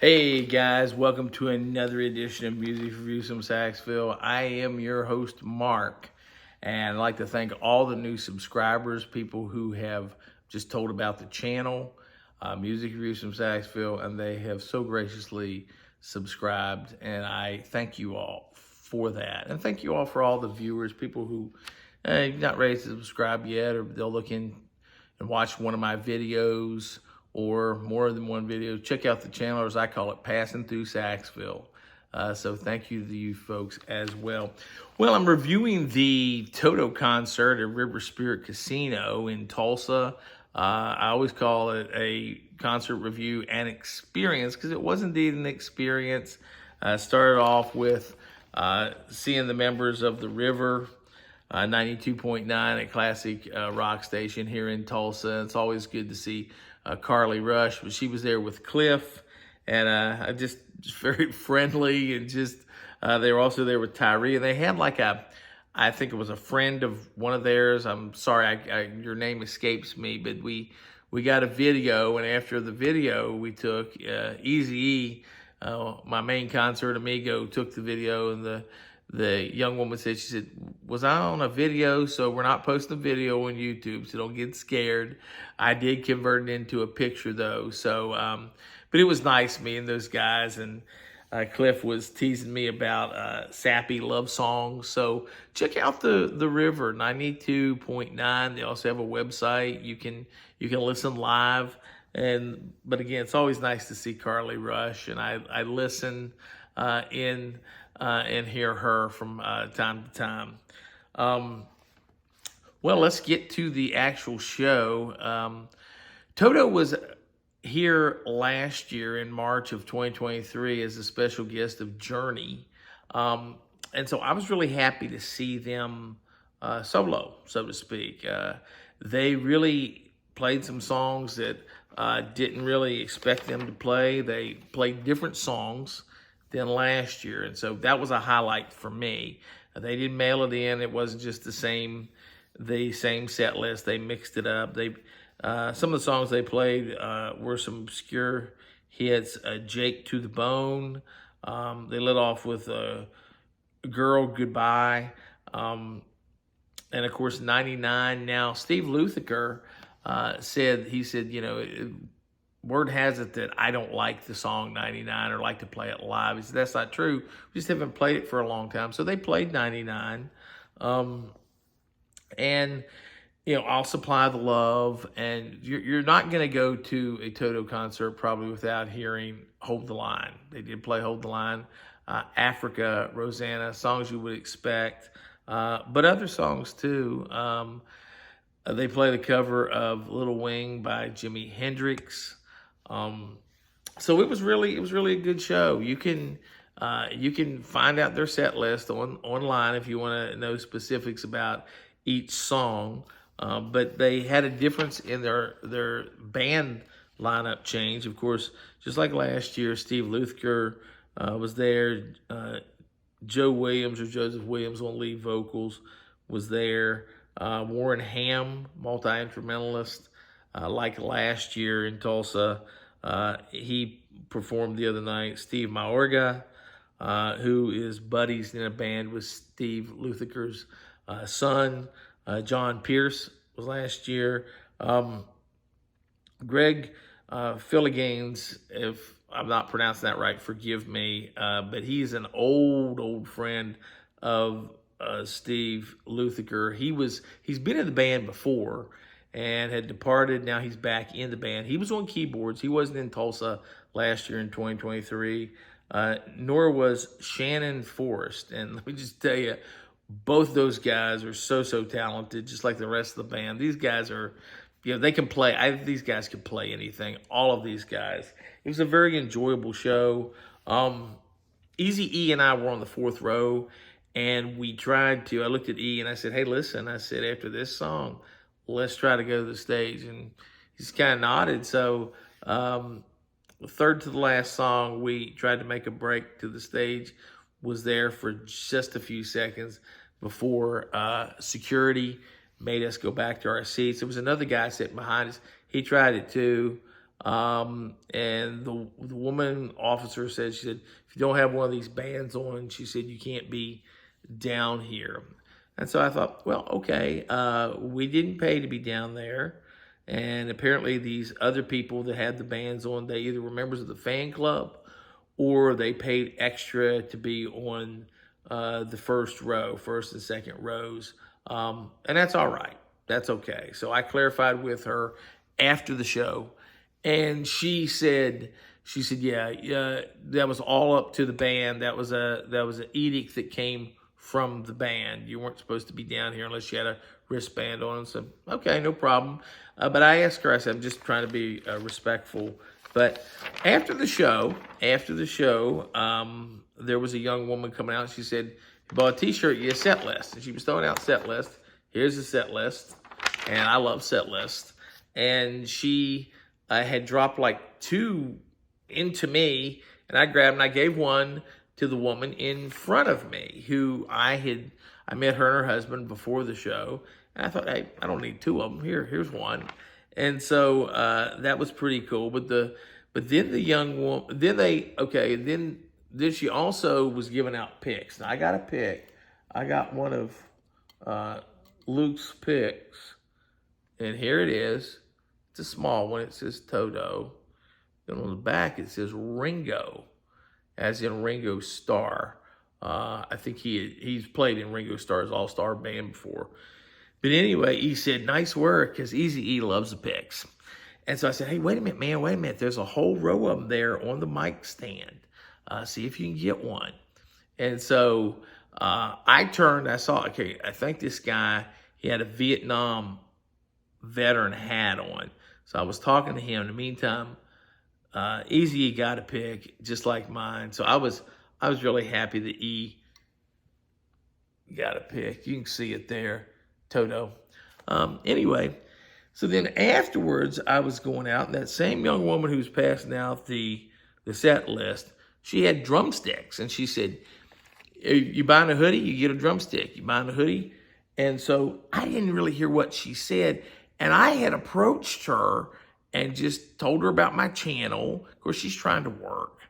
Hey guys, welcome to another edition of Music Reviews from Sachsville. I am your host, Mark, and I'd like to thank all the new subscribers, people who have just told about the channel, Music Reviews from Sachsville, and they have so graciously subscribed, and I thank you all for that. And thank you all for all the viewers, people who not ready to subscribe yet, or they'll look in and watch one of my videos or more than one video. Check out the channel, or as I call it, Passing Through Sachsville. So thank you to you folks as well. Well, I'm reviewing the ToTo concert at River Spirit Casino in Tulsa. I always call it a concert review and experience because it was indeed an experience. Started off with seeing the members of the River 92.9, a classic rock station here in Tulsa. It's always good to see Carly Rush, but she was there with Cliff, and just very friendly, and just they were also there with Tyree, and they had like I think it was a friend of one of theirs. I'm sorry, your name escapes me, but we got a video, and after the video we took, Eazy-E, my main concert amigo, took the video, and the young woman said, she said, was I on a video? So we're not posting a video on YouTube, so don't get scared. I did convert it into a picture though. So, but it was nice, me and those guys. And Cliff was teasing me about sappy love songs. So check out the River 92.9. They also have a website. You can listen live. But again, it's always nice to see Carly Rush, and I listen and hear her from time to time. Well, let's get to the actual show. ToTo was here last year in March of 2023 as a special guest of Journey. And so I was really happy to see them solo, so to speak. They really played some songs that didn't really expect them to play. They played different songs than last year, and so that was a highlight for me. They didn't mail it in. It wasn't just the same set list. They mixed it up. They some of the songs they played were some obscure hits. Jake to the Bone. They lit off with Girl Goodbye, and of course 99. Now Steve Lukather said, word has it that I don't like the song 99 or like to play it live. He said, that's not true. We just haven't played it for a long time. So they played 99. And, I'll Supply the Love. And you're not going to go to a ToTo concert probably without hearing Hold the Line. They did play Hold the Line. Africa, Rosanna, songs you would expect. But other songs too. They played a cover of Little Wing by Jimi Hendrix. So it was really a good show. You can find out their set list online if you want to know specifics about each song. But they had a difference in their band lineup change. Of course, just like last year, Steve Lukather was there. Joe Williams, or Joseph Williams on lead vocals, was there. Warren Ham, multi-instrumentalist, like last year in Tulsa. He performed the other night. Steve Maorga, who is buddies in a band with Steve Lukather's son. John Pierce was last year. Greg Philliganes, if I'm not pronouncing that right, forgive me, but he's an old friend of Steve Lukather. He's been in the band before and had departed. Now he's back in the band. He was on keyboards. He wasn't in Tulsa last year in 2023, nor was Shannon Forrest. And let me just tell you, both those guys are so talented, just like the rest of the band. These guys are, they can play. These guys can play anything, all of these guys. It was a very enjoyable show. Eazy-E and I were on the fourth row, and I looked at E and I said, hey, listen, I said, after this song, let's try to go to the stage. And he's kind of nodded. So third to the last song, we tried to make a break to the stage, was there for just a few seconds before security made us go back to our seats. There was another guy sitting behind us. He tried it too. And the woman officer said, she said, if you don't have one of these bands on, she said, you can't be down here. And so I thought, well, okay, we didn't pay to be down there. And apparently these other people that had the bands on, they either were members of the fan club or they paid extra to be on the first and second rows. And that's all right. That's okay. So I clarified with her after the show, and she said, yeah, that was all up to the band. That was an edict that came from the band. You weren't supposed to be down here unless you had a wristband on. So, okay, no problem. But I asked her, I said, I'm just trying to be respectful. But after the show, there was a young woman coming out. She said, you bought a t-shirt, you get a set list. And she was throwing out set list. Here's the set list. And I love set lists. And she had dropped like 2 into me, and I grabbed and I gave one to the woman in front of me who I met her and her husband before the show. And I thought, hey, I don't need 2 of them. Here's one. And so that was pretty cool. But then the young woman, then she also was giving out picks. Now I got a pick. I got one of Luke's picks, and here it is. It's a small one. It says ToTo. Then on the back it says Ringo, as in Ringo Starr. I think he's played in Ringo Starr's all-star band before. But anyway, he said, nice work, because Eazy-E loves the picks. And so I said, hey, wait a minute, man, wait a minute. There's a whole row of them there on the mic stand. See if you can get one. And so I turned, I saw, okay, I think this guy, he had a Vietnam veteran hat on. So I was talking to him. In the meantime, Eazy-E got a pick just like mine. So I was really happy that E got a pick. You can see it there, ToTo. Anyway, so then afterwards, I was going out, and that same young woman who was passing out the set list, she had drumsticks, and she said, you buying a hoodie, you get a drumstick. You buying a hoodie? And so I didn't really hear what she said, and I had approached her and just told her about my channel. Of course, she's trying to work.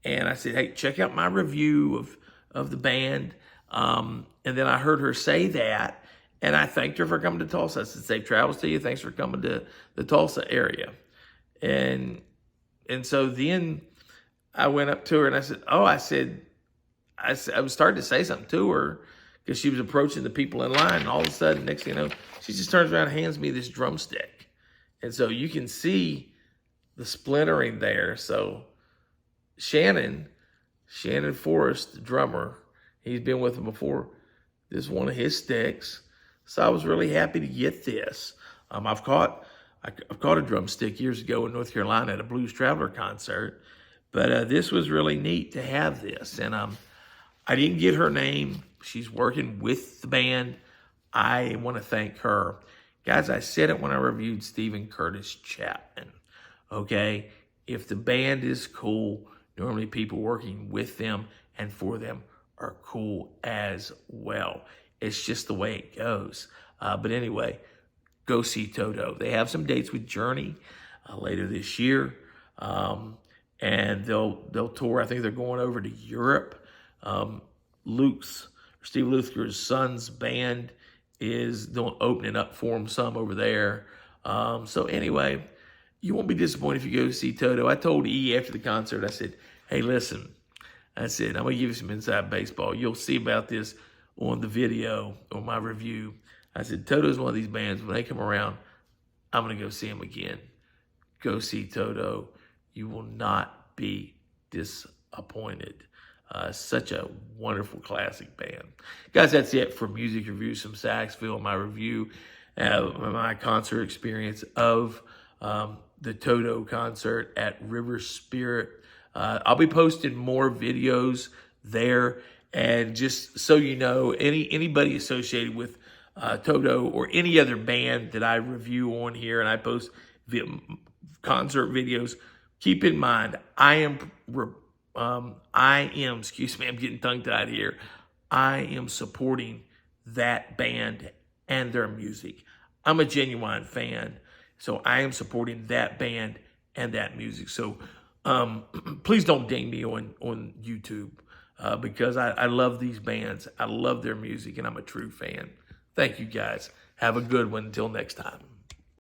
And I said, hey, check out my review of the band. And then I heard her say that, and I thanked her for coming to Tulsa. I said, safe travels to you. Thanks for coming to the Tulsa area. And so then I went up to her and I said, I was starting to say something to her because she was approaching the people in line. And all of a sudden, next thing you know, she just turns around and hands me this drumstick. And so you can see the splintering there. So Shannon Forrest, the drummer, he's been with him before. This is one of his sticks. So I was really happy to get this. I've caught a drumstick years ago in North Carolina at a Blues Traveler concert. But this was really neat to have this. And I didn't get her name. She's working with the band. I want to thank her. Guys, I said it when I reviewed Stephen Curtis Chapman. Okay? If the band is cool, normally people working with them and for them are cool as well. It's just the way it goes. But anyway, go see ToTo. They have some dates with Journey later this year. And they'll tour. I think they're going over to Europe. Steve Lukather's son's band is opening up for him some over there. So anyway, you won't be disappointed if you go see ToTo. I told E after the concert, I said, hey, listen, I said, I'm going to give you some inside baseball. You'll see about this on the video, on my review. I said, ToTo's one of these bands. When they come around, I'm going to go see them again. Go see ToTo. You will not be disappointed. Such a wonderful classic band. Guys, that's it for Music Reviews from Sachsville. My review, my concert experience of the ToTo concert at River Spirit. I'll be posting more videos there. And just so you know, anybody associated with ToTo or any other band that I review on here and I post concert videos, keep in mind, I'm getting tongue-tied here. I am supporting that band and their music. I'm a genuine fan, so I am supporting that band and that music. So please don't ding me on YouTube because I love these bands. I love their music, and I'm a true fan. Thank you, guys. Have a good one. Until next time.